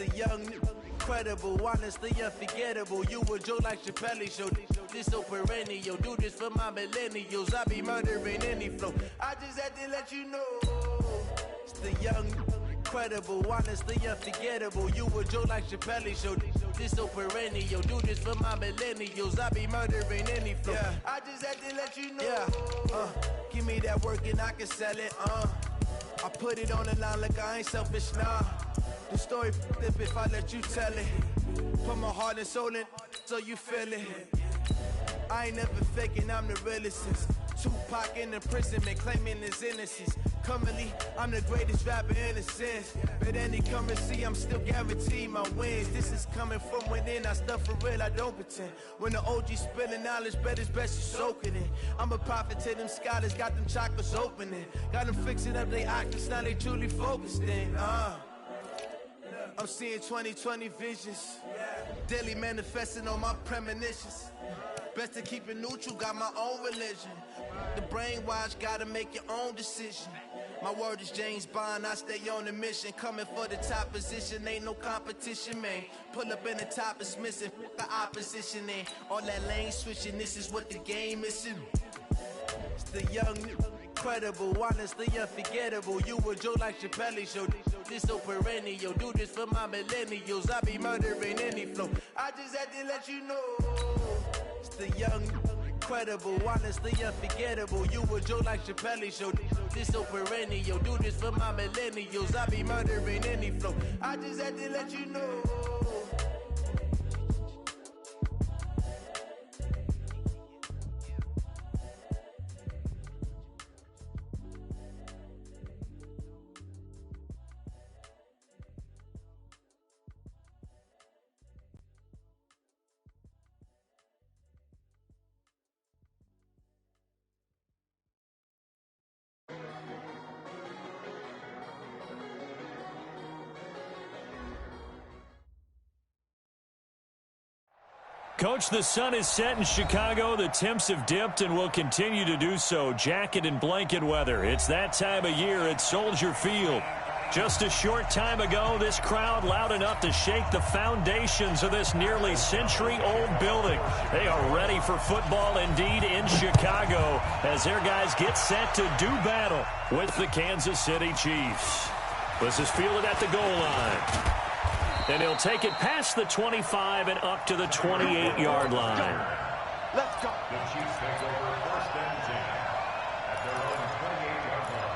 the young, incredible, honestly unforgettable. You a Joe like Chappelle show. This so perennial. Do this for my millennials. I be murdering any flow. I just had to let you know. It's the young, incredible, honestly unforgettable. You a Joe like Chappelle show. This so perennial. Do this for my millennials. I be murdering any flow. Yeah. I just had to let you know. Yeah. Give me that work and I can sell it. I put it on the line like I ain't selfish, nah. The story flip if I let you tell it. Put my heart and soul in so you feel it. I ain't never faking, I'm the realest since Tupac in imprisonment, claiming his innocence. Currently, I'm the greatest rapper in a sense. But any currency, I'm still guaranteed my wins. This is coming from within, I stuff for real, I don't pretend. When the OG spilling knowledge, bet it's best you soak it in. I'm a prophet to them scholars, got them chakras opening. Got them fixing up they octaves, now they truly focused in. I'm seeing 2020 visions. Daily manifesting on my premonitions. Best to keep it neutral, got my own religion. The brainwash, gotta make your own decision. My word is James Bond, I stay on the mission. Coming for the top position, ain't no competition, man. Pull up in the top is missing, the opposition ain't. All that lane switching, this is what the game is. It's the young, incredible, honestly unforgettable. You a Joe like Chappelle show. This so perennial. Do this for my millennials. I be murdering any flow. I just had to let you know. It's the young, incredible, honestly unforgettable. You a Joe like Chappelle show. This so perennial. Do this for my millennials. I be murdering any flow. I just had to let you know. Coach, the sun is set in Chicago. The temps have dipped and will continue to do so. Jacket and blanket weather. It's that time of year at Soldier Field. Just a short time ago, this crowd loud enough to shake the foundations of this nearly century-old building. They are ready for football indeed in Chicago as their guys get set to do battle with the Kansas City Chiefs. This is fielded at the goal line. And he'll take it past the 25 and up to the 28-yard line. Let's go. The Chiefs take over first and 10 at their own 28-yard line.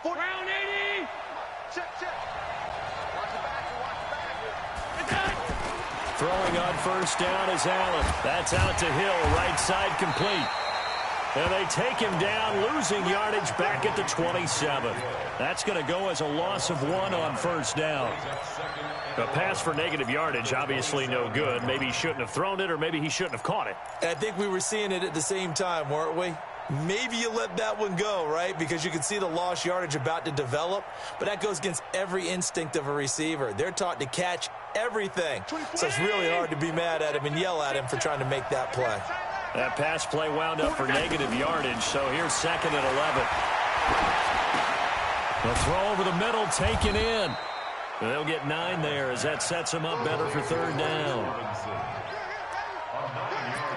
Round 80. Check. Throwing on first down is Allen. That's out to Hill, right side complete. And they take him down, losing yardage back at the 27. That's going to go as a loss of 1 on first down. A pass for negative yardage, obviously no good. Maybe he shouldn't have thrown it, or maybe he shouldn't have caught it. I think we were seeing it at the same time, weren't we? Maybe you let that one go, right? Because you can see the lost yardage about to develop. But that goes against every instinct of a receiver. They're taught to catch everything. So it's really hard to be mad at him and yell at him for trying to make that play. That pass play wound up for negative yardage, so here's 2nd and 11. The throw over the middle, taken in. They'll get 9 there as that sets them up better for 3rd down.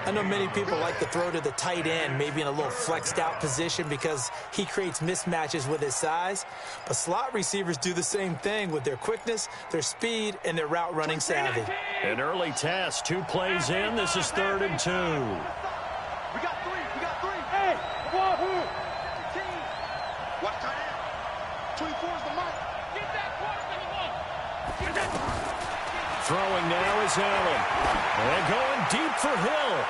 I know many people like to throw to the tight end, maybe in a little flexed out position because he creates mismatches with his size. But slot receivers do the same thing with their quickness, their speed, and their route running savvy. An early test, 2 plays in. This is 3rd and 2. We got 3. Hey, wahoo! Watch tight end. 24 is the mic. Get that quarterback. Get that. Throwing now is Allen. And going deep for Hill.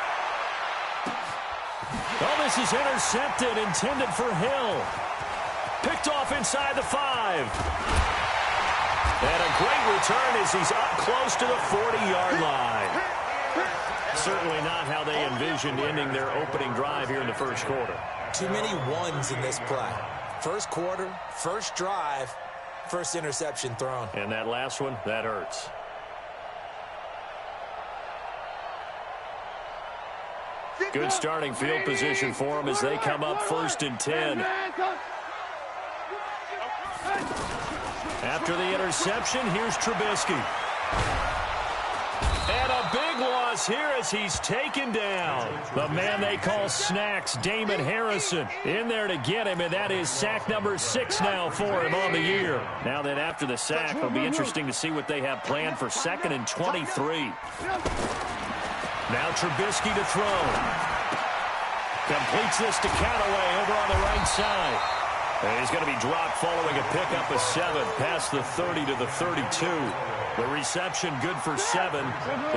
Oh, this is intercepted, intended for Hill. Picked off inside the 5. And a great return as he's up close to the 40-yard line. Certainly not how they envisioned ending their opening drive here in the first quarter. Too many ones in this play. First quarter, first drive, first interception thrown. And that last one, that hurts. Good starting field position for them as they come up 1st and 10. After the interception, here's Trubisky. And a big loss here as he's taken down. The man they call Snacks, Damon Harrison, in there to get him, and that is sack number 6 now for him on the year. Now then, after the sack, it'll be interesting to see what they have planned for 2nd and 23. Now Trubisky to throw. Completes this to Callaway over on the right side. And he's going to be dropped following a pickup of 7 past the 30 to the 32. The reception good for 7.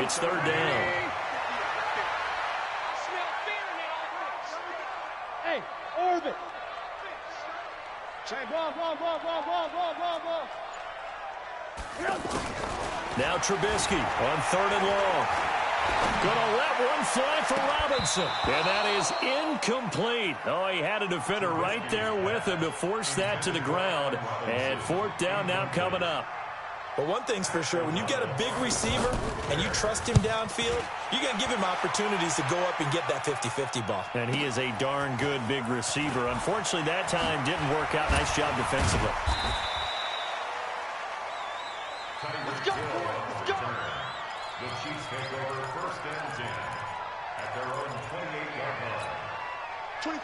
It's 3rd down. Hey, Orbit. Now Trubisky on 3rd and long. Gonna let one fly for Robinson. And that is incomplete. Oh, he had a defender right there with him to force that to the ground. And 4th down now coming up. But one thing's for sure, when you get a big receiver and you trust him downfield, you're going to give him opportunities to go up and get that 50-50 ball. And he is a darn good big receiver. Unfortunately, that time didn't work out. Nice job defensively. Let's go, let's go. The Chiefs take over 1st and 10 at their own 28-yard line.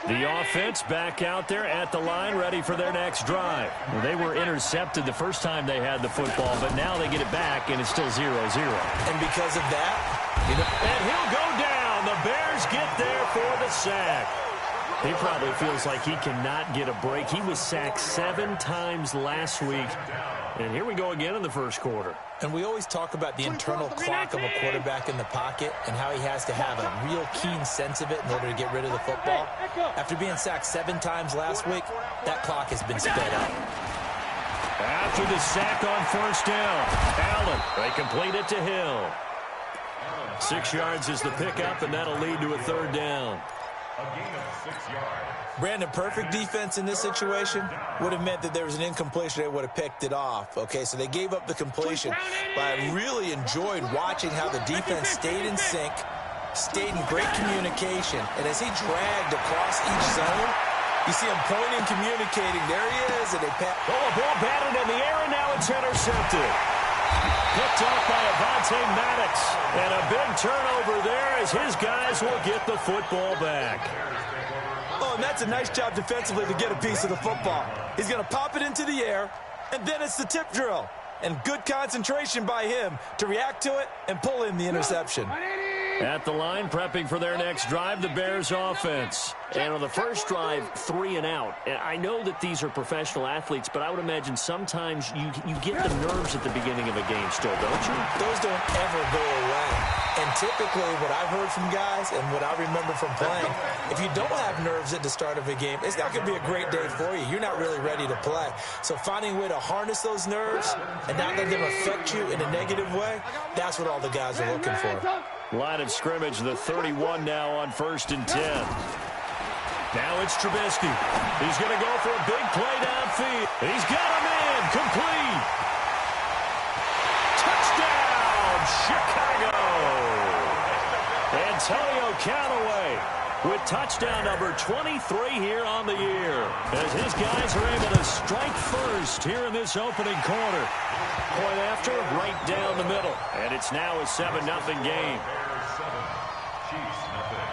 The offense back out there at the line, ready for their next drive. Well, they were intercepted the first time they had the football, but now they get it back, and it's still 0-0. And because of that, and he'll go down. The Bears get there for the sack. He probably feels like he cannot get a break. He was sacked 7 times last week. And here we go again in the first quarter. And we always talk about the internal clock of a quarterback in the pocket and how he has to have a real keen sense of it in order to get rid of the football. After being sacked 7 times last week, that clock has been sped up. After the sack on 1st down, Allen, they complete it to Hill. 6 yards is the pickup, and that'll lead to a 3rd down. A gain of 6 yards. Brandon, perfect defense in this situation would have meant that there was an incompletion. They would have picked it off. Okay, so they gave up the completion. But I really enjoyed watching how the defense stayed in sync, stayed in great communication. And as he dragged across each zone, you see him pointing, communicating. There he is. And they Oh, a ball batted in the air, and now it's intercepted. Picked off by Avonte Maddox. And a big turnover there as his guys will get the football back. Oh, and that's a nice job defensively to get a piece of the football. He's going to pop it into the air, and then it's the tip drill. And good concentration by him to react to it and pull in the interception. At the line, prepping for their next drive, the Bears offense. And on the first drive, 3 and out. And I know that these are professional athletes, but I would imagine sometimes you get the nerves at the beginning of a game still, don't you? Those don't ever go away. And typically what I've heard from guys and what I remember from playing, if you don't have nerves at the start of a game, it's not going to be a great day for you. You're not really ready to play. So finding a way to harness those nerves and not let them affect you in a negative way, that's what all the guys are looking for. Line of scrimmage, the 31 now on 1st and 10. Now it's Trubisky. He's going to go for a big play downfield. He's got him in. Complete. Touchdown, Chicago. Antonio Callaway with touchdown number 23 here on the year. As his guys are able to strike first here in this opening quarter. Point after, right down the middle. And it's now a 7-0 game. Bears 7, Chiefs nothing.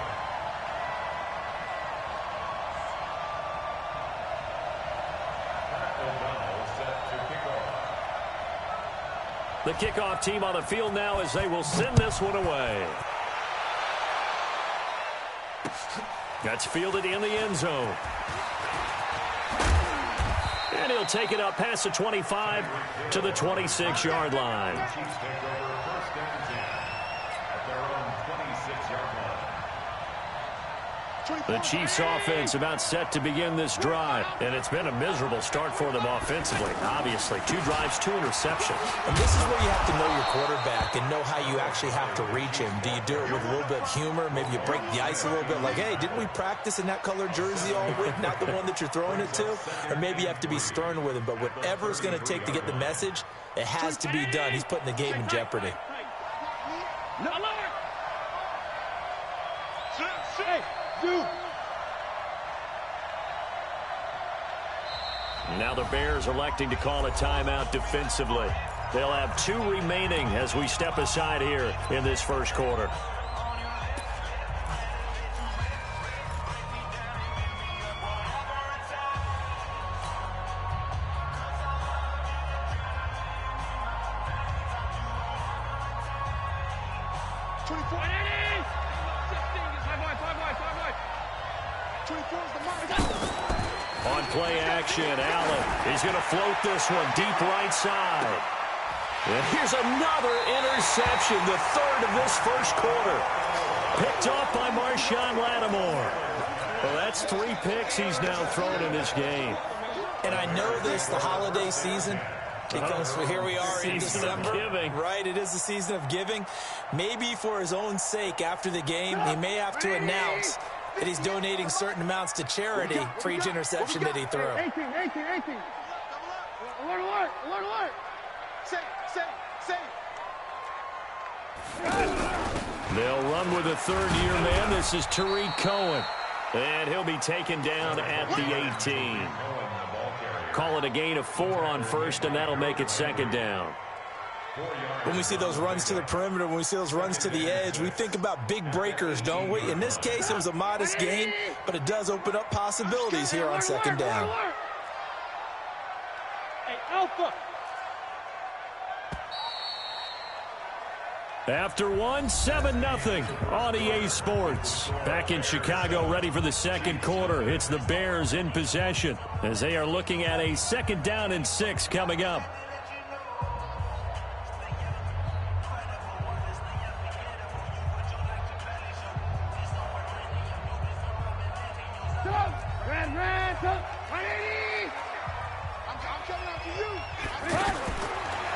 O'Donnell set to kick off. The kickoff team on the field now as they will send this one away. That's fielded in the end zone. And he'll take it up past the 25 to the 26-yard line. Chiefs take over 1st and 10 at their own 26-yard line. The Chiefs offense about set to begin this drive. And it's been a miserable start for them offensively. Obviously, 2 drives, 2 interceptions. And this is where you have to know your quarterback and know how you actually have to reach him. Do you do it with a little bit of humor? Maybe you break the ice a little bit like, hey, didn't we practice in that color jersey all week? Not the one that you're throwing it to? Or maybe you have to be stern with him. But whatever it's going to take to get the message, it has to be done. He's putting the game in jeopardy. Hey, dude. Now the Bears electing to call a timeout defensively. They'll have 2 remaining as we step aside here in this first quarter. On play action, Allen. He's going to float this one deep right side. And here's another interception, the third of this first quarter. Picked off by Marshawn Lattimore. Well, that's 3 picks he's now thrown in this game. And I know this, the holiday season, because here we are in December. Right, it is the season of giving. Maybe for his own sake, after the game, he may have to announce that he's donating certain amounts to charity for each interception that he threw. 18. Alert. Say. They'll run with a third-year man. This is Tariq Cohen. And he'll be taken down at the 18. Call it a gain of 4 on first, and that'll make it second down. When we see those runs to the perimeter, when we see those runs to the edge, we think about big breakers, don't we? In this case, it was a modest gain, but it does open up possibilities here on second down. Hey, Alpha. After 7-0 on EA Sports. Back in Chicago, ready for the second quarter. It's the Bears in possession as they are looking at a second down and 6 coming up.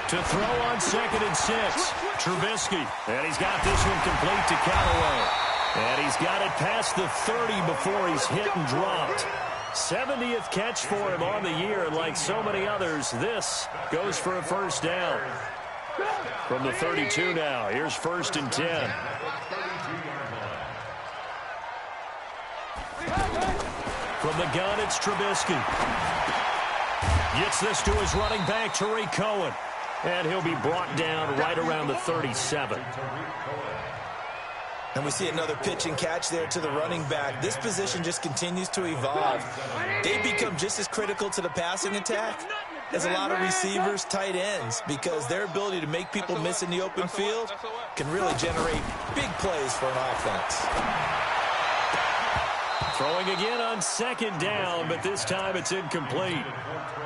To throw on 2nd and 6, Trubisky. And he's got this one complete to Callaway. And he's got it past the 30 before he's hit and dropped. 70th catch for him on the year, and like so many others, this goes for a first down. From the 32 now, here's 1st and 10. From the gun, it's Trubisky. Gets this to his running back, Tariq Cohen. And he'll be brought down right around the 37. And we see another pitch and catch there to the running back. This position just continues to evolve. They become just as critical to the passing attack as a lot of receivers, tight ends, because their ability to make people miss in the open field can really generate big plays for an offense. Throwing again on 2nd down, but this time it's incomplete.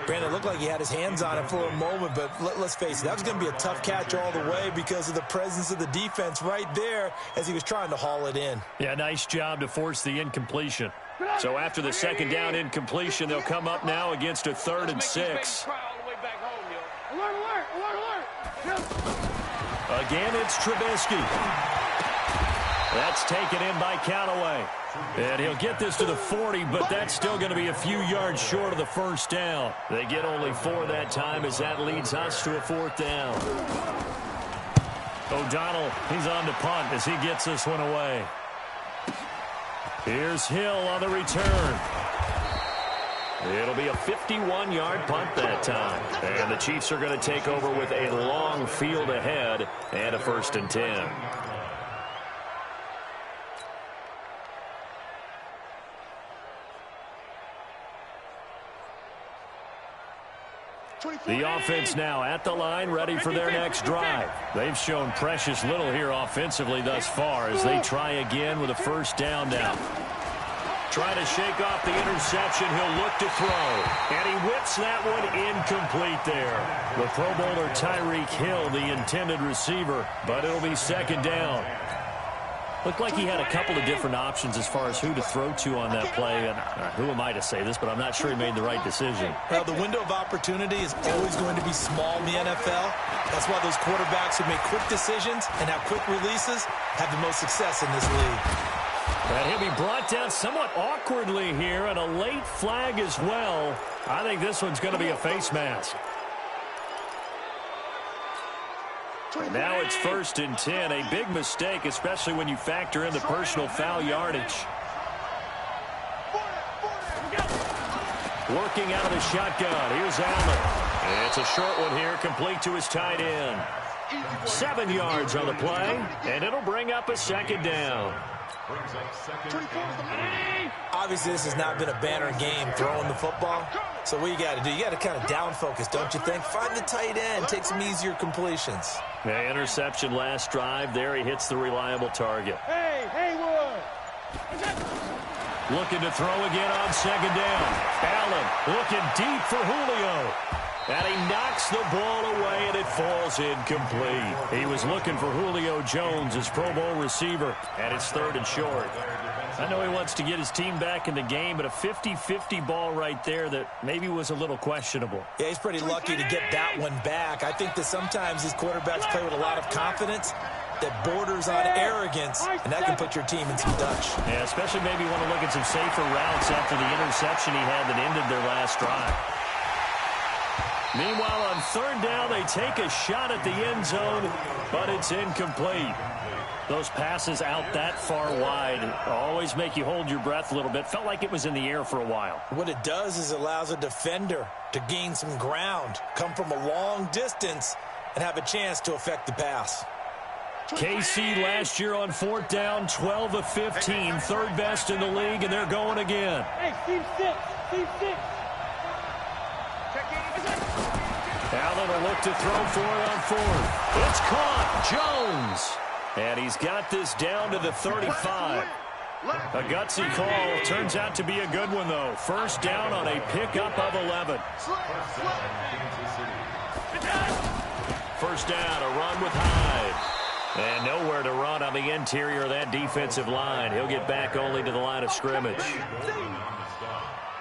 Brandon, it looked like he had his hands on it for a moment, but let's face it, that was going to be a tough catch all the way because of the presence of the defense right there as he was trying to haul it in. Yeah, nice job to force the incompletion. So after the second down incompletion, they'll come up now against a 3rd and 6. Again, it's Trubisky. That's taken in by Callaway. And he'll get this to the 40, but that's still going to be a few yards short of the first down. They get only 4 that time as that leads us to a 4th down. O'Donnell, he's on to punt as he gets this one away. Here's Hill on the return. It'll be a 51-yard punt that time. And the Chiefs are going to take over with a long field ahead and a 1st and 10. The offense now at the line, ready for their next drive. They've shown precious little here offensively thus far as they try again with a 1st down now. Trying to shake off the interception, he'll look to throw. And he whips that one incomplete there. The Pro Bowler Tyreek Hill, the intended receiver, but it'll be 2nd down. Looked like he had a couple of different options as far as who to throw to on that play. And who am I to say this, but I'm not sure he made the right decision. Well, the window of opportunity is always going to be small in the NFL. That's why those quarterbacks who make quick decisions and have quick releases have the most success in this league. And he'll be brought down somewhat awkwardly here, and a late flag as well. I think this one's going to be a face mask. And now it's 1st and 10. A big mistake, especially when you factor in the personal foul yardage. Working out of the shotgun. Here's Allen. It's a short one here, complete to his tight end. 7 yards on the play, and it'll bring up a 2nd down. Obviously, this has not been a banner game throwing the football. So what you got to do, you got to kind of down focus, don't you think? Find the tight end, take some easier completions. The interception last drive. There he hits the reliable target. Hey, Haywood! Looking to throw again on 2nd down. Allen looking deep for Julio. And he knocks the ball away, and it falls incomplete. He was looking for Julio Jones, his Pro Bowl receiver, and it's 3rd and short. I know he wants to get his team back in the game, but a 50-50 ball right there that maybe was a little questionable. Yeah, he's pretty lucky to get that one back. I think that sometimes these quarterbacks play with a lot of confidence that borders on arrogance, and that can put your team in some Dutch. Yeah, especially maybe want to look at some safer routes after the interception he had that ended their last drive. Meanwhile, on 3rd down, they take a shot at the end zone, but it's incomplete. Those passes out that far wide always make you hold your breath a little bit. Felt like it was in the air for a while. What it does is it allows a defender to gain some ground, come from a long distance, and have a chance to affect the pass. KC last year on 4th down, 12 of 15, 3rd best in the league, and they're going again. Hey, team 6. Allen will look to throw for it on 4th. It's caught. Jones. And he's got this down to the 35. A gutsy call. Turns out to be a good one, though. 1st down on a pickup of 11. 1st down, a run with Hyde. And nowhere to run on the interior of that defensive line. He'll get back only to the line of scrimmage.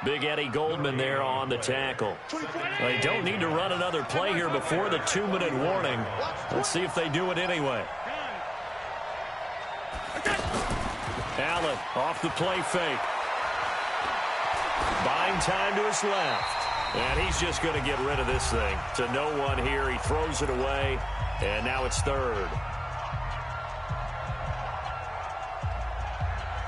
Big Eddie Goldman there on the tackle. They don't need to run another play here before the 2-minute warning. Let's see if they do it anyway. Allen off the play fake. Buying time to his left. And he's just going to get rid of this thing. To no one here. He throws it away. And now it's 3rd.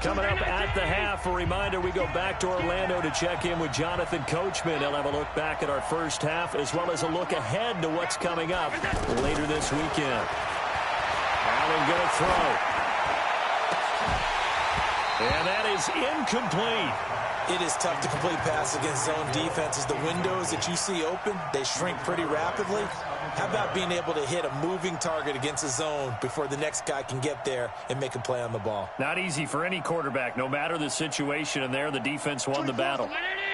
Coming up at the half, a reminder, we go back to Orlando to check in with Jonathan Coachman. He'll have a look back at our first half as well as a look ahead to what's coming up later this weekend. Allen going to throw. And that is incomplete. It is tough to complete passes against zone defenses. The windows that you see open, they shrink pretty rapidly. How about being able to hit a moving target against a zone before the next guy can get there and make a play on the ball? Not easy for any quarterback, no matter the situation, and there the defense won the battle.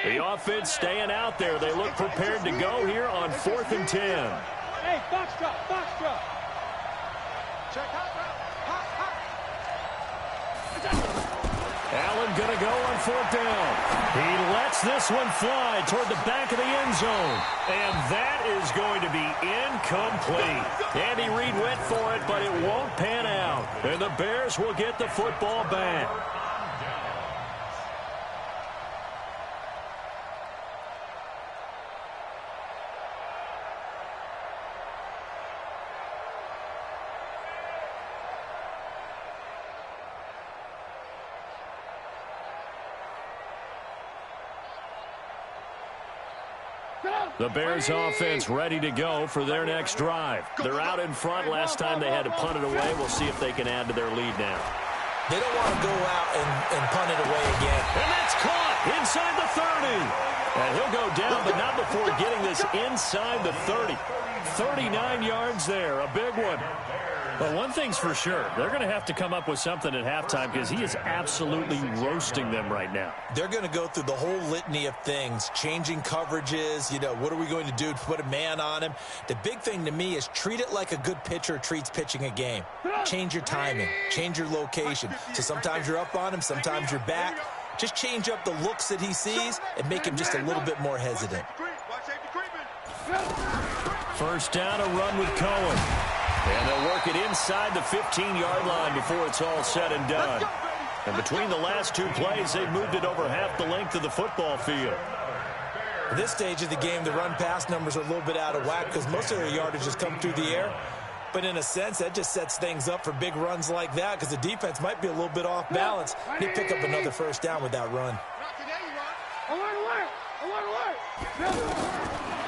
The offense staying out there. They look prepared to go here on 4th and 10. Hey, box drop. Check out. Allen going to go on 4th down. He lets this one fly toward the back of the end zone. And that is going to be incomplete. Andy Reid went for it, but it won't pan out. And the Bears will get the football back. The Bears offense ready to go for their next drive. They're out in front. Last time they had to punt it away. We'll see if they can add to their lead now. They don't want to go out and punt it away again. And that's caught inside the 30. And he'll go down, but not before getting this inside the 30. 39 yards there, a big one. Well, one thing's for sure. They're going to have to come up with something at halftime because he is absolutely roasting them right now. They're going to go through the whole litany of things, changing coverages. You know, what are we going to do to put a man on him? The big thing to me is treat it like a good pitcher treats pitching a game. Change your timing, change your location. So sometimes you're up on him, sometimes you're back. Just change up the looks that he sees and make him just a little bit more hesitant. 1st down, a run with Cohen. And they'll work it inside the 15-yard line before it's all said and done. And between the last two plays, they've moved it over half the length of the football field. At this stage of the game, the run-pass numbers are a little bit out of whack because most of their yardage has come through the air. But in a sense, that just sets things up for big runs like that because the defense might be a little bit off balance. They pick up another first down with that run.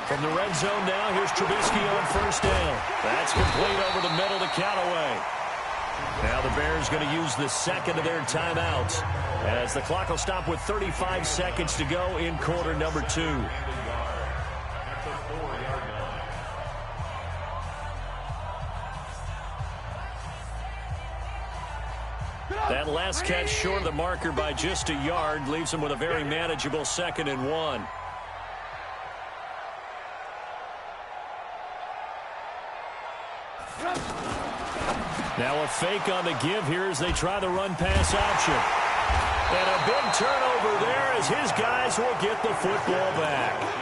From the red zone now, here's Trubisky on first down. That's complete over the middle to Callaway. Now the Bears going to use the second of their timeouts as the clock will stop with 35 seconds to go in quarter number 2. That last catch short of the marker by just a yard leaves them with a very manageable 2nd and 1. Now a fake on the give here as they try the run-pass option. And a big turnover there as his guys will get the football back.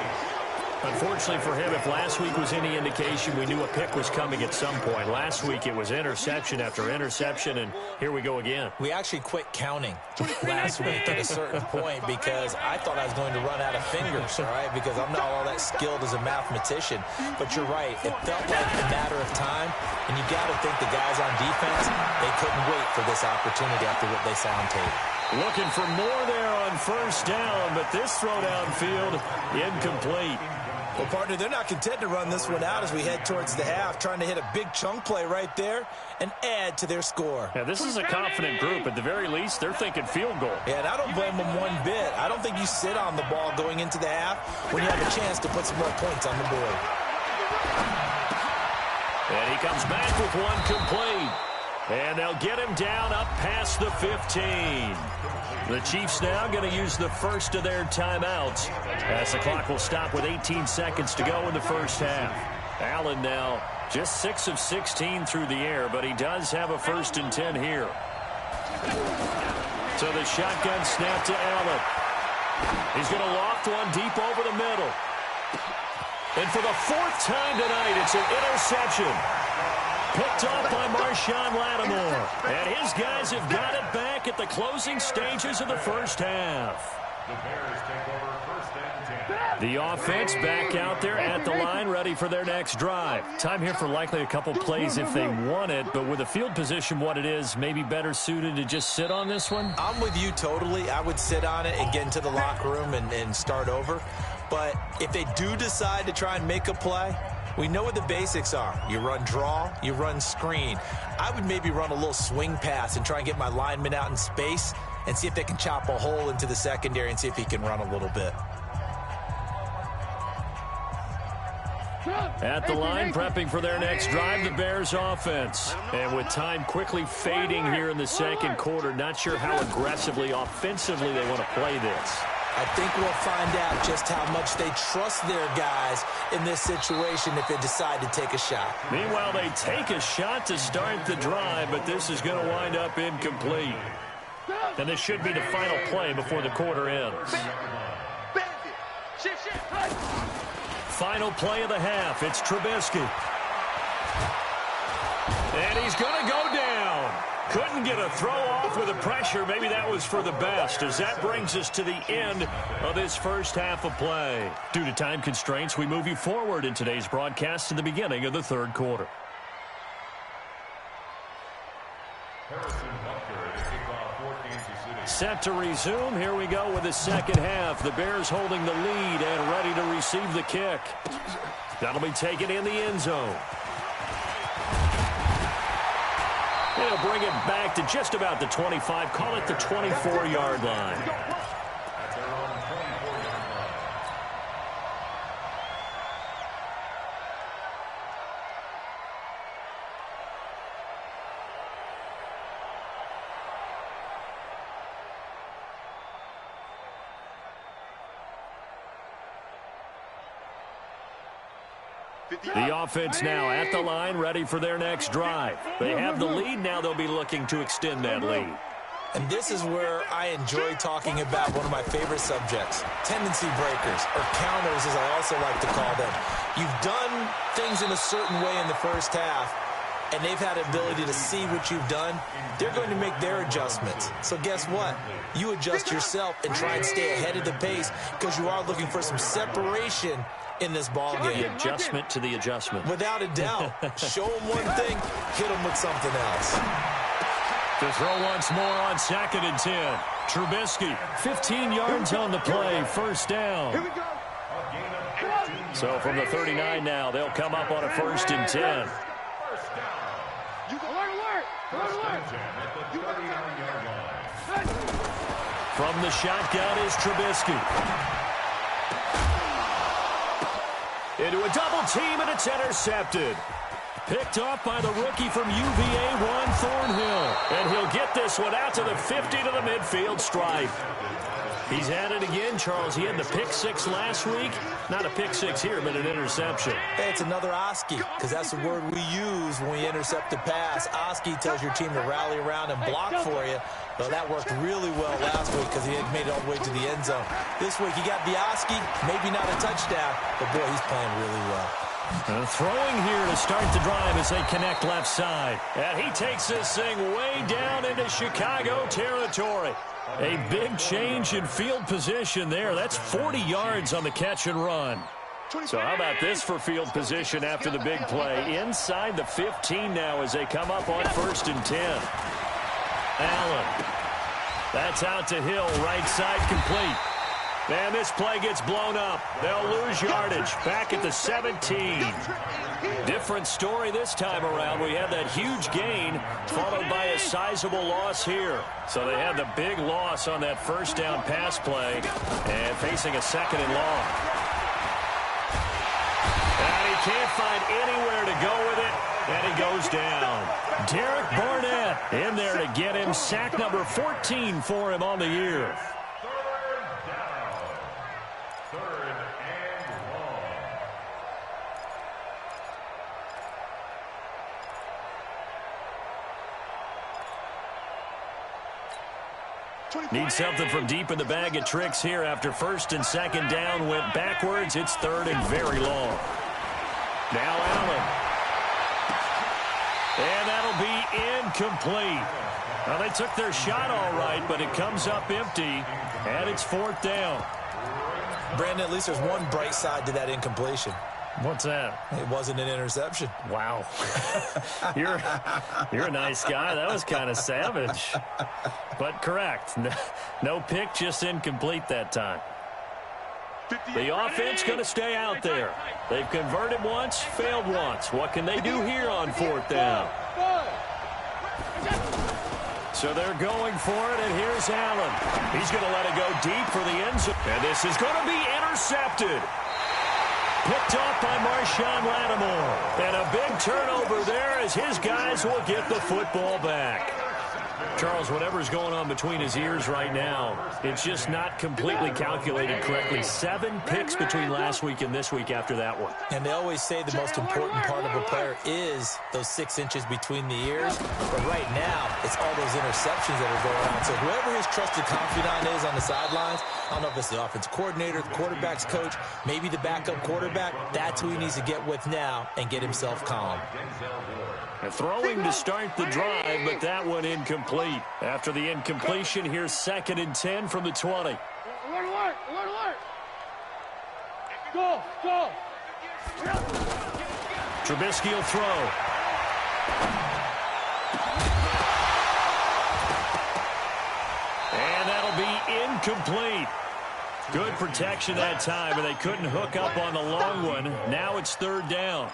Unfortunately for him, if last week was any indication, we knew a pick was coming at some point. Last week it was interception after interception, and here we go again. We actually quit counting last week at a certain point because I thought I was going to run out of fingers, all right, because I'm not all that skilled as a mathematician. But you're right. It felt like a matter of time, and you got to think the guys on defense, they couldn't wait for this opportunity after what they saw on tape. Looking for more there on first down, but this throw downfield incomplete. Well, partner, they're not content to run this one out as we head towards the half, trying to hit a big chunk play right there and add to their score. Yeah, this is a confident group. At the very least, they're thinking field goal. Yeah, and I don't blame them one bit. I don't think you sit on the ball going into the half when you have a chance to put some more points on the board. And he comes back with one complete. And they'll get him down up past the 15. The Chiefs now going to use the first of their timeouts as the clock will stop with 18 seconds to go in the first half. Allen now just 6 of 16 through the air, but he does have a 1st and 10 here. So the shotgun snap to Allen. He's going to loft one deep over the middle. And for the 4th time tonight, it's an interception. Picked off by Marshawn Lattimore. And his guys have got it back at the closing stages of the first half. The Bears take over 1st and 10. The offense back out there at the line, ready for their next drive. Time here for likely a couple plays if they want it, but with the field position what it is, maybe better suited to just sit on this one? I'm with you totally. I would sit on it and get into the locker room and start over. But if they do decide to try and make a play, we know what the basics are. You run draw, you run screen. I would maybe run a little swing pass and try and get my lineman out in space and see if they can chop a hole into the secondary and see if he can run a little bit. At the line, prepping for their next drive, the Bears offense. And with time quickly fading here in the second quarter, not sure how aggressively, offensively they want to play this. I think we'll find out just how much they trust their guys in this situation if they decide to take a shot. Meanwhile, they take a shot to start the drive, but this is going to wind up incomplete. And this should be the final play before the quarter ends. Final play of the half. It's Trubisky. And he's going to go down. Couldn't get a throw off with the pressure. Maybe that was for the best, as that brings us to the end of this first half of play. Due to time constraints, we move you forward in today's broadcast to the beginning of the third quarter. Set to resume. Here we go with the second half. The Bears holding the lead and ready to receive the kick. That'll be taken in the end zone. They'll bring it back to just about the 25, call it the 24-yard line. The offense now at the line, ready for their next drive. They have the lead. Now they'll be looking to extend that lead. And this is where I enjoy talking about one of my favorite subjects, tendency breakers, or counters as I also like to call them. You've done things in a certain way in the first half, and they've had the ability to see what you've done. They're going to make their adjustments. So guess what? You adjust yourself and try and stay ahead of the pace because you are looking for some separation in this ball game. The adjustment to the adjustment. Without a doubt. Show them one thing, hit them with something else. To throw once more on 2nd and 10. Trubisky, 15 yards on the play, first down. Here we go. So from the 39 now, they'll come up on a 1st and 10. From the shotgun is Trubisky. Into a double team, and it's intercepted. Picked off by the rookie from UVA, Juan Thornhill. And he'll get this one out to the 50 to the midfield stripe. He's had it again, Charles. He had the pick 6 last week. Not a pick 6 here, but an interception. Hey, it's another Oski, because that's the word we use when we intercept a pass. Oski tells your team to rally around and block for you. Well, that worked really well last week because he had made it all the way to the end zone. This week, he got the Oski, maybe not a touchdown, but boy, he's playing really well. Throwing here to start the drive as they connect left side. And he takes this thing way down into Chicago territory. A big change in field position there. That's 40 yards on the catch and run. So how about this for field position after the big play? Inside the 15 now as they come up on 1st and 10. Allen. That's out to Hill, right side complete. And this play gets blown up. They'll lose yardage back at the 17. Different story this time around. We had that huge gain followed by a sizable loss here. So they had the big loss on that first down pass play and facing a 2nd and long. And he can't find anywhere to go with it, and he goes down. Derek Barnett in there to get him. Sack number 14 for him on the year. Need something from deep in the bag of tricks here after 1st and 2nd down went backwards. It's 3rd and very long. Now Allen. And that'll be incomplete. Well, they took their shot all right, but it comes up empty, and it's 4th down. Brandon, at least there's one bright side to that incompletion. What's that? It wasn't an interception. Wow. You're a nice guy. That was kind of savage. But correct. No pick, just incomplete that time. The offense going to stay out there. They've converted once, failed once. What can they do here on 4th down? So they're going for it, and here's Allen. He's going to let it go deep for the end zone. And this is going to be intercepted. Picked off by Marshawn Lattimore. And a big turnover there as his guys will get the football back. Charles, whatever's going on between his ears right now, it's just not completely calculated correctly. 7 picks between last week and this week after that one. And they always say the most important part of a player is those 6 inches between the ears. But right now, it's all those interceptions that are going on. So whoever his trusted confidant is on the sidelines, I don't know if it's the offensive coordinator, the quarterback's coach, maybe the backup quarterback, that's who he needs to get with now and get himself calm. And throwing to start the drive, but that one incomplete. After the incompletion, here's 2nd and 10 from the 20. Alert, alert, alert, alert. Go, go. Trubisky will throw. And that'll be incomplete. Good protection that time, and they couldn't hook up on the long one. Now it's 3rd down.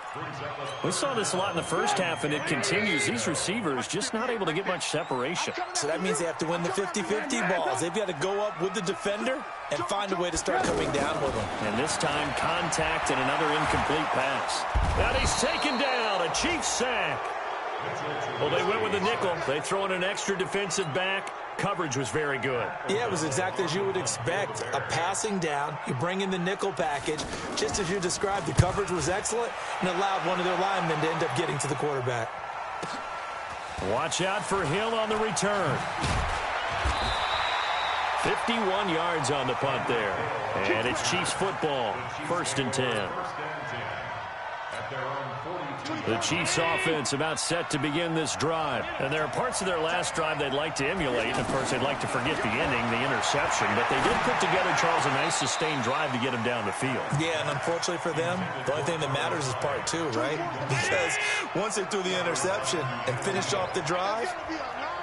We saw this a lot in the first half, and it continues. These receivers just not able to get much separation. So that means they have to win the 50-50 balls. They've got to go up with the defender and find a way to start coming down with them. And this time, contact and another incomplete pass. And he's taken down. A Chiefs sack. Well, they went with the nickel. They throw in an extra defensive back. Coverage was very good. Yeah, it was exactly as you would expect. A passing down, you bring in the nickel package. Just as you described, the coverage was excellent and allowed one of their linemen to end up getting to the quarterback. Watch out for Hill on the return. 51 yards on the punt there. And it's Chiefs football, 1st and 10. The Chiefs offense about set to begin this drive. And there are parts of their last drive they'd like to emulate. And, of course, they'd like to forget the ending, the interception. But they did put together, Charles, a nice sustained drive to get them down the field. Yeah, and unfortunately for them, the only thing that matters is part two, right? Because once they threw the interception and finished off the drive,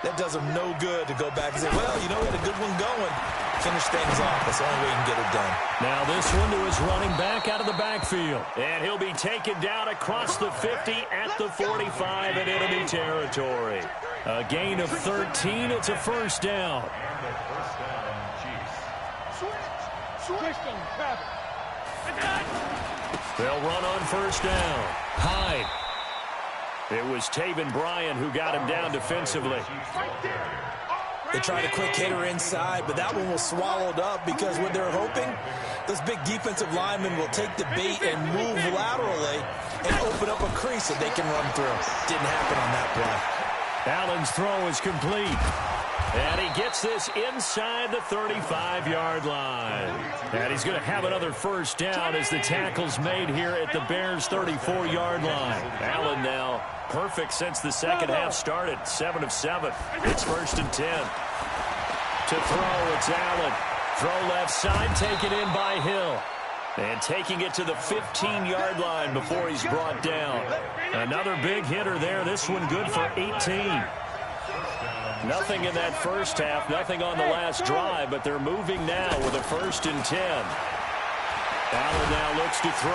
that does them no good to go back and say, well, you know, we had a good one going. Finish things off. That's the only way you can get it done. Now this one to his running back out of the backfield. And he'll be taken down across the 50 at the 45 in enemy territory. A gain of 13. It's a first down. They'll run on first down. Hyde. It was Taven Bryan who got him down defensively. They tried a quick hitter inside, but that one was swallowed up because what they're hoping, those big defensive linemen will take the bait and move laterally and open up a crease that they can run through. Didn't happen on that play. Allen's throw is complete. And he gets this inside the 35-yard line. And he's going to have another first down as the tackle's made here at the Bears' 34-yard line. Allen now perfect since the second half started. 7 of 7. It's 1st and 10. To throw, it's Allen. Throw left side, taken in by Hill. And taking it to the 15-yard line before he's brought down. Another big hitter there. This one good for 18. Nothing in that first half, nothing on the last drive, but they're moving now with a 1st and 10. Allen now looks to throw.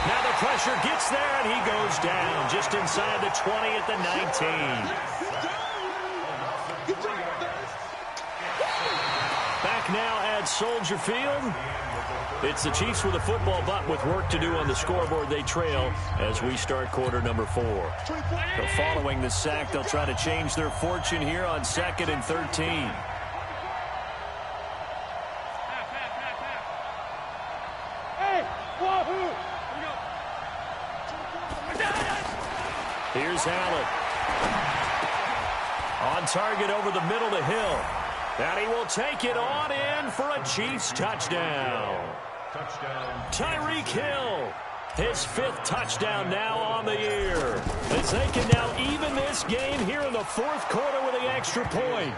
Now the pressure gets there, and he goes down just inside the 20 at the 19. Back now at Soldier Field. It's the Chiefs with a football, but with work to do on the scoreboard. They trail as we start quarter number 4. So following the sack, they'll try to change their fortune here on 2nd and 13. Here's Allen. On target over the middle to Hill. And he will take it on in for a Chiefs touchdown. Tyreek Hill, his 5th touchdown now on the year. As they can now even this game here in the 4th quarter with an extra point.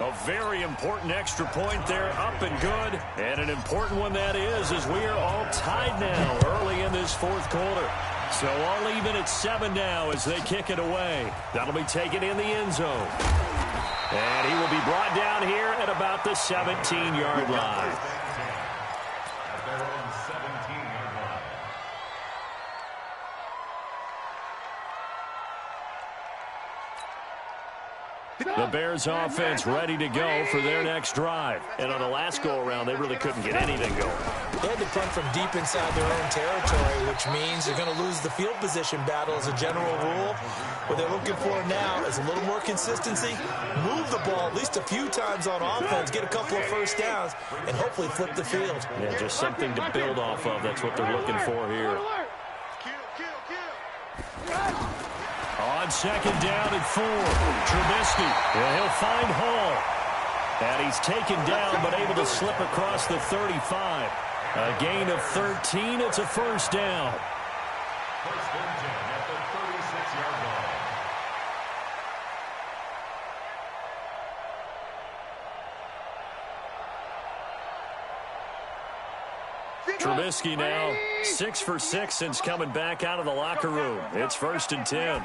A very important extra point there, up and good. And an important one that is, as we are all tied now early in this 4th quarter. So all even at 7 now as they kick it away. That'll be taken in the end zone. And he will be brought down here at about the 17-yard line. The Bears offense ready to go for their next drive. And on the last go-around, they really couldn't get anything going. They had to punt from deep inside their own territory, which means they're going to lose the field position battle as a general rule. What they're looking for now is a little more consistency, move the ball at least a few times on offense, get a couple of first downs, and hopefully flip the field. Yeah, just something to build off of. That's what they're looking for here. On 2nd down and 4, Trubisky. And he'll find Hall. And he's taken down but able to slip across the 35. A gain of 13. It's a first down. 1st and 10 at the 36-yard line. Trubisky now 6 for 6 since coming back out of the locker room. It's 1st and 10.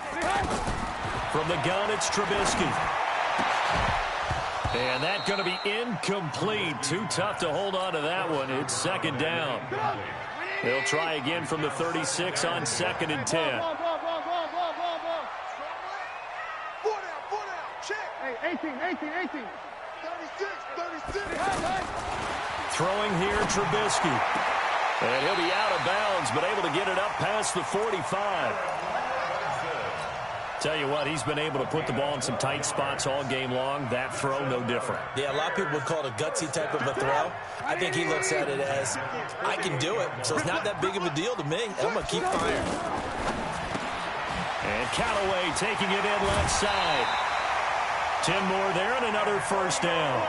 From the gun, it's Trubisky. And that's going to be incomplete. Too tough to hold on to that one. It's 2nd down. They'll try again from the 36 on 2nd and 10. 4 down. Check. Hey, 18. 36. Throwing here, Trubisky. And he'll be out of bounds, but able to get it up past the 45. Tell you what, he's been able to put the ball in some tight spots all game long. That throw, no different. Yeah, a lot of people would call it a gutsy type of a throw. I think he looks at it as, I can do it, so it's not that big of a deal to me. I'm going to keep firing. And Callaway taking it in left side. 10 more there and another first down.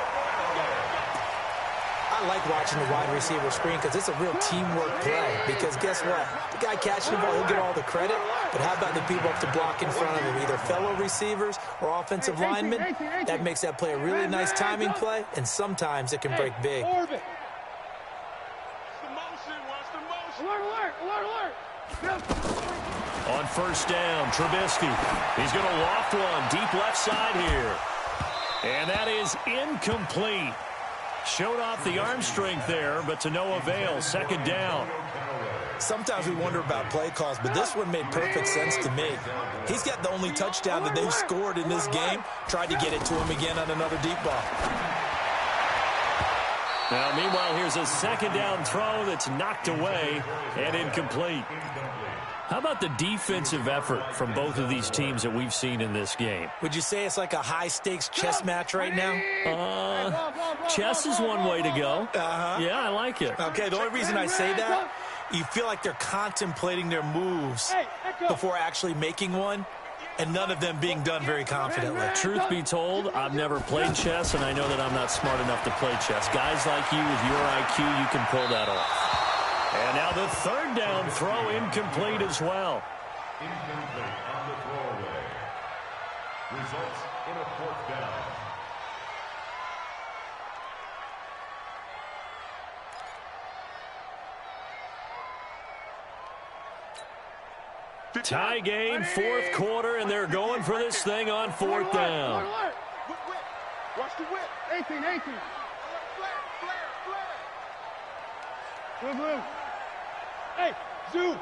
I like watching the wide receiver screen because it's a real teamwork play. Because guess what? The guy catching the ball, he'll get all the credit. But how about the people up to block in front of him, either fellow receivers or offensive linemen? That makes that play a really nice timing play, and sometimes it can break big. Alert, alert, alert, alert. On first down, Trubisky. He's going to loft one deep left side here. And that is incomplete. Showed off the arm strength there, but to no avail. Second down. Sometimes we wonder about play calls, but this one made perfect sense to me. He's got the only touchdown that they've scored in this game. Tried to get it to him again on another deep ball. Now, meanwhile, here's a second down throw that's knocked away and incomplete. How about the defensive effort from both of these teams that we've seen in this game? Would you say it's like a high-stakes chess match right now? Chess is one way to go. Yeah, I like it. Okay, the only reason I say that, you feel like they're contemplating their moves before actually making one, and none of them being done very confidently. Truth be told, I've never played chess, and I know that I'm not smart enough to play chess. Guys like you with your IQ, you can pull that off. And now the third down throw incomplete as well. Incomplete on the throwaway. Results in a fourth down. Tie game, fourth quarter, and they're going for this thing on fourth down. Watch the whip. 18, 18. Blue, blue. Hey, zoom.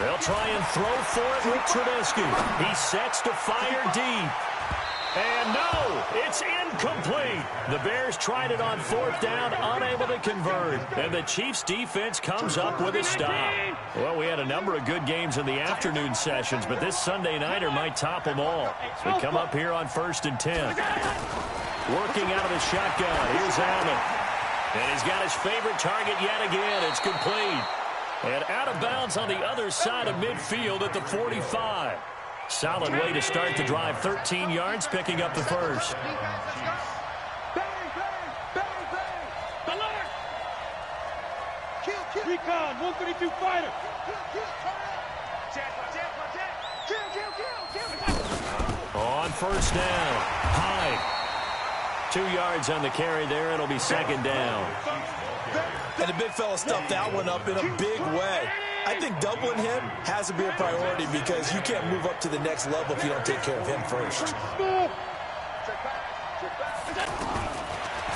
They'll try and throw for it with Trubisky. He sets to fire deep. And no, it's incomplete. The Bears tried it on fourth down, unable to convert. And the Chiefs' defense comes up with a stop. Well, we had a number of good games in the afternoon sessions, but this Sunday nighter might top them all. We come up here on 1st and 10. Working out of the shotgun. Here's Allen. And he's got his favorite target yet again. It's complete. And out of bounds on the other side of midfield at the 45. Solid way to start the drive. 13 yards, picking up the first. Bang, bang, bang. Alert. Kill. Recon, 132 fighter. Kill. On first down, Hyde. 2 yards on the carry there. It'll be second down. And the big fella stuffed that one up in a big way. I think doubling him has to be a priority because you can't move up to the next level if you don't take care of him first.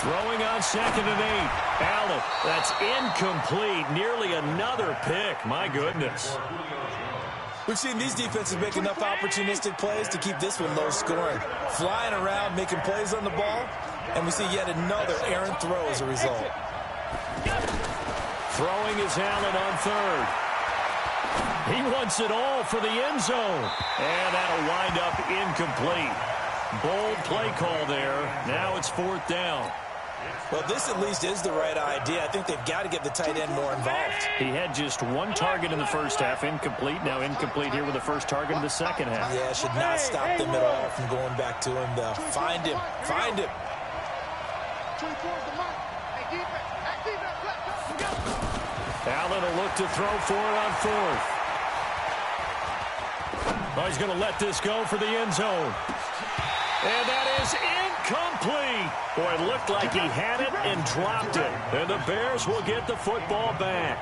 Throwing on 2nd and 8. Allen, that's incomplete. Nearly another pick. My goodness. We've seen these defenses make enough opportunistic plays to keep this one low scoring. Flying around, making plays on the ball, and we see yet another errant throw as a result. Throwing is Allen on third. He wants it all for the end zone. And that'll wind up incomplete. Bold play call there. Now it's fourth down. Well, this at least is the right idea. I think they've got to get the tight end more involved. He had just one target in the first half, incomplete. Now incomplete here with the first target in the second half. Yeah, should not stop them at all from going back to him, though. Find him. Find him. Allen will look to throw for it on fourth. Oh, he's going to let this go for the end zone. And that is incomplete. Boy, it looked like he had it and dropped it. And the Bears will get the football back.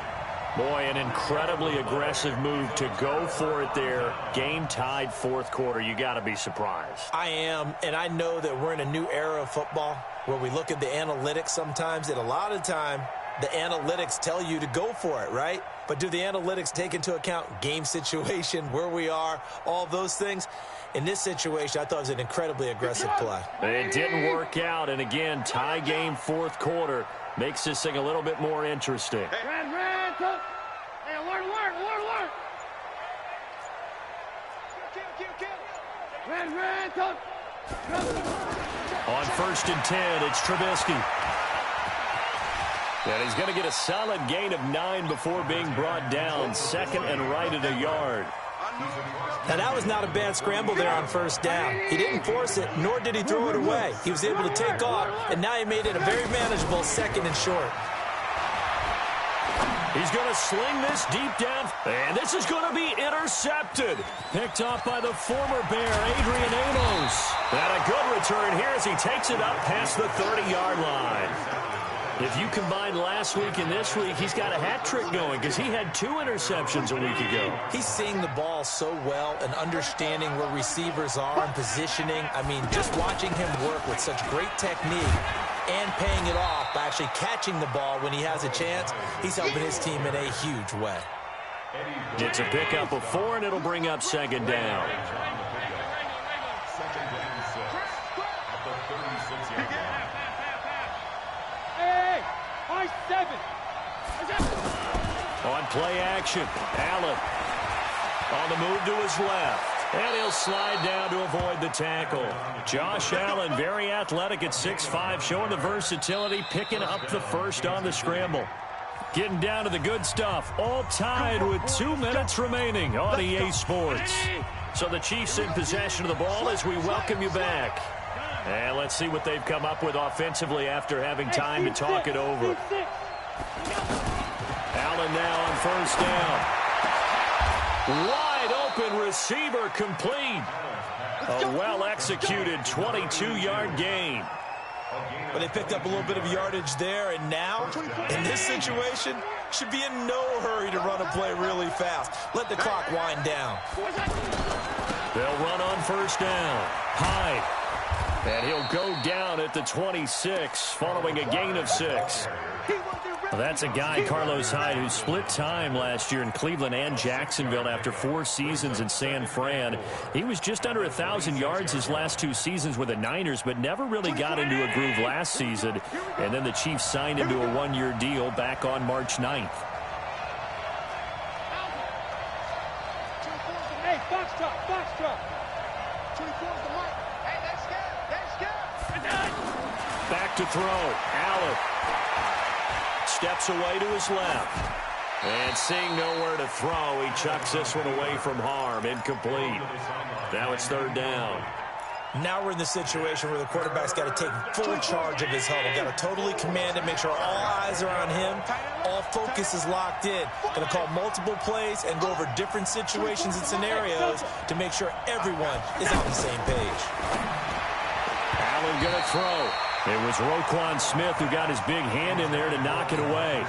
Boy, an incredibly aggressive move to go for it there. Game tied fourth quarter. You got to be surprised. I am, and I know that we're in a new era of football where we look at the analytics sometimes, and a lot of time the analytics tell you to go for it, right? But do the analytics take into account game situation, where we are, all those things? In this situation, I thought it was an incredibly aggressive play. It didn't work out, and again, tie game fourth quarter makes this thing a little bit more interesting. Hey, alert, alert, alert, alert. Kill. On 1st and 10, it's Trubisky. And he's going to get a solid gain of 9 before being brought down. 2nd and right at a yard. Now, that was not a bad scramble there on first down. He didn't force it, nor did he throw it away. He was able to take off, and now he made it a very manageable 2nd and short. He's going to sling this deep down, and this is going to be intercepted. Picked off by the former Bear, Adrian Amos. And a good return here as he takes it up past the 30-yard line. If you combine last week and this week, he's got a hat trick going because he had 2 interceptions a week ago. He's seeing the ball so well and understanding where receivers are and positioning. I mean, just watching him work with such great technique and paying it off by actually catching the ball when he has a chance, he's helping his team in a huge way. It's a pickup of 4, and it'll bring up 2nd down. On play action, Allen on the move to his left, and he'll slide down to avoid the tackle. Josh Allen, very athletic at 6'5", showing the versatility, picking up the first on the scramble. Getting down to the good stuff, all tied with 2 minutes remaining on EA Sports. So the Chiefs in possession of the ball as we welcome you back. And let's see what they've come up with offensively after having time to talk it over. Allen now on first down. Wide open receiver complete. A well-executed 22-yard gain. But they picked up a little bit of yardage there, and now, in this situation, should be in no hurry to run a play really fast. Let the clock wind down. They'll run on first down. Hyde. And he'll go down at the 26, following a gain of 6. Well, that's a guy, Carlos Hyde, who split time last year in Cleveland and Jacksonville after 4 seasons in San Fran. He was just under 1,000 yards his last 2 seasons with the Niners, but never really got into a groove last season. And then the Chiefs signed him to a 1-year deal back on March 9th. Hey, box truck. 24 is the mark. Hey, that's good. Back to throw. Allen steps away to his left. And seeing nowhere to throw, he chucks this one away from harm. Incomplete. Now it's 3rd down. Now we're in the situation where the quarterback's got to take full charge of his huddle. Got to totally command it, make sure all eyes are on him. All focus is locked in. Going to call multiple plays and go over different situations and scenarios to make sure everyone is on the same page. Allen going to throw. It was Roquan Smith who got his big hand in there to knock it away.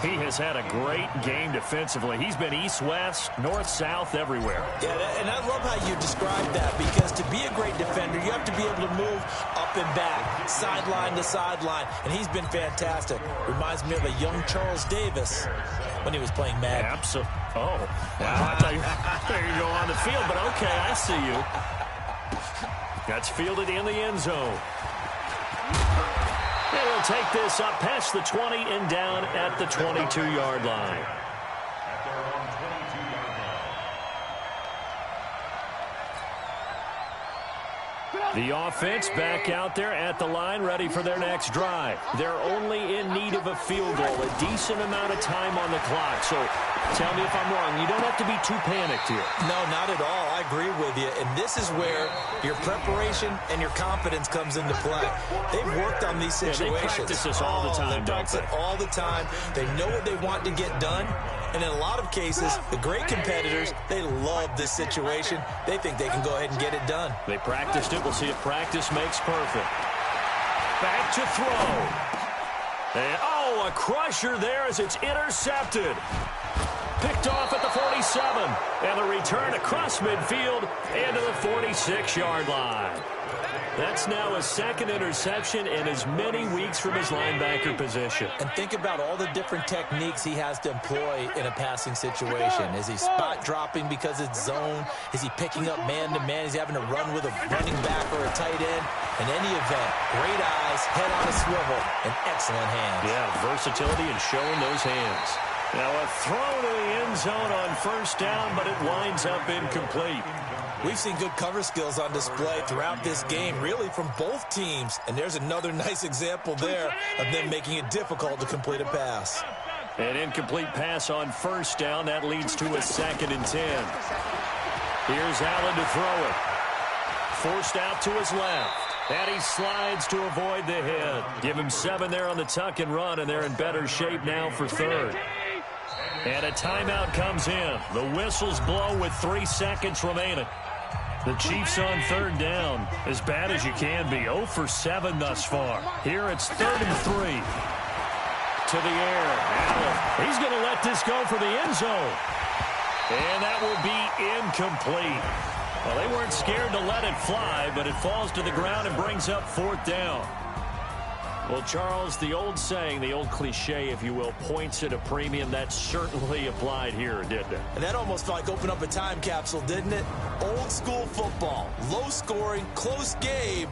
He has had a great game defensively. He's been east-west, north-south, everywhere. Yeah, and I love how you described that, because to be a great defender, you have to be able to move up and back, sideline to sideline, and he's been fantastic. Reminds me of a young Charles Davis when he was playing Madden. Absolutely. Oh, wow. I thought you go on the field, but okay, I see you. That's fielded in the end zone. And he'll take this up past the 20 and down at the 22-yard line. The offense back out there at the line, ready for their next drive. They're only in need of a field goal, a decent amount of time on the clock. So tell me if I'm wrong. You don't have to be too panicked here. No, not at all. I agree with you. And this is where your preparation and your confidence comes into play. They've worked on these situations. Yeah, they practice this all the time, They practice it all the time. They know what they want to get done. And in a lot of cases, the great competitors, they love this situation. They think they can go ahead and get it done. They practiced it. We'll see if practice makes perfect. Back to throw. And, oh, a crusher there as it's intercepted. Picked off at the 47. And the return across midfield into the 46-yard line. That's now his 2nd interception in as many weeks from his linebacker position. And think about all the different techniques he has to employ in a passing situation. Is he spot dropping because it's zone? Is he picking up man-to-man? Is he having to run with a running back or a tight end? In any event, great eyes, head on a swivel, and excellent hands. Yeah, versatility and showing those hands. Now a throw to the end zone on first down, but it winds up incomplete. We've seen good cover skills on display throughout this game, really from both teams. And there's another nice example there of them making it difficult to complete a pass. An incomplete pass on first down. That leads to a 2nd and 10. Here's Allen to throw it. Forced out to his left. And he slides to avoid the hit. Give him 7 there on the tuck and run, and they're in better shape now for third. And a timeout comes in. The whistles blow with 3 seconds remaining. The Chiefs on third down, as bad as you can be. 0 for 7 thus far. Here it's 3rd and 3. To the air. Allen. He's going to let this go for the end zone. And that will be incomplete. Well, they weren't scared to let it fly, but it falls to the ground and brings up 4th down. Well, Charles, the old saying, the old cliche, if you will, points at a premium, that certainly applied here, didn't it? And that almost felt like opened up a time capsule, didn't it? Old school football, low scoring, close game.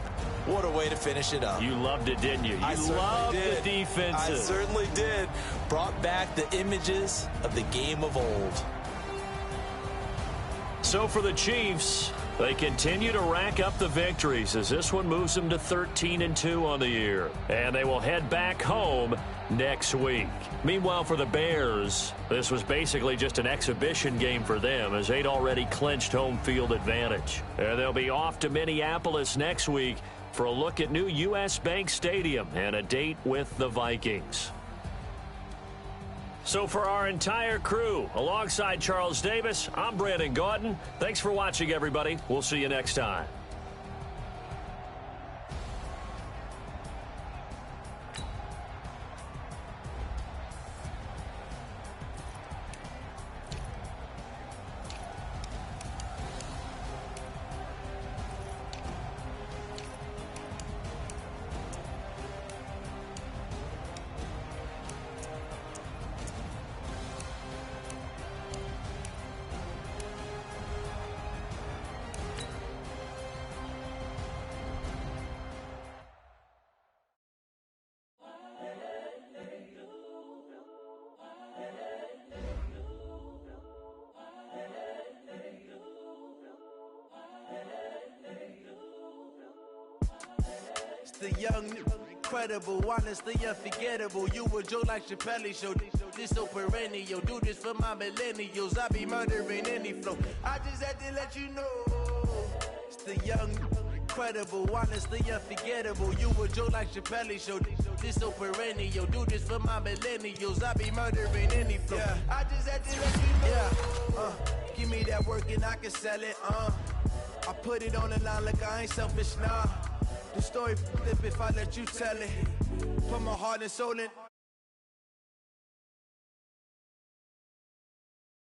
What a way to finish it up. You loved it, didn't you? You loved the defenses. I certainly did. Brought back the images of the game of old. So for the Chiefs, they continue to rack up the victories as this one moves them to 13-2 on the year. And they will head back home next week. Meanwhile, for the Bears, this was basically just an exhibition game for them as they'd already clinched home field advantage. And they'll be off to Minneapolis next week for a look at new U.S. Bank Stadium and a date with the Vikings. So for our entire crew, alongside Charles Davis, I'm Brandon Gaudin. Thanks for watching, everybody. We'll see you next time. The young, incredible, honestly unforgettable. You a Joe like Chappelle show. This so perennial. Do this for my millennials. I be murdering any flow. I just had to let you know. It's the young, incredible, honestly unforgettable. You a Joe like Chappelle show. This so perennial. Do this for my millennials. I be murdering any flow. Yeah. I just had to let you know. Yeah. Give me that work and I can sell it. I put it on the line like I ain't selfish, nah. The story flip if I let you tell it. Put my heart and soul in.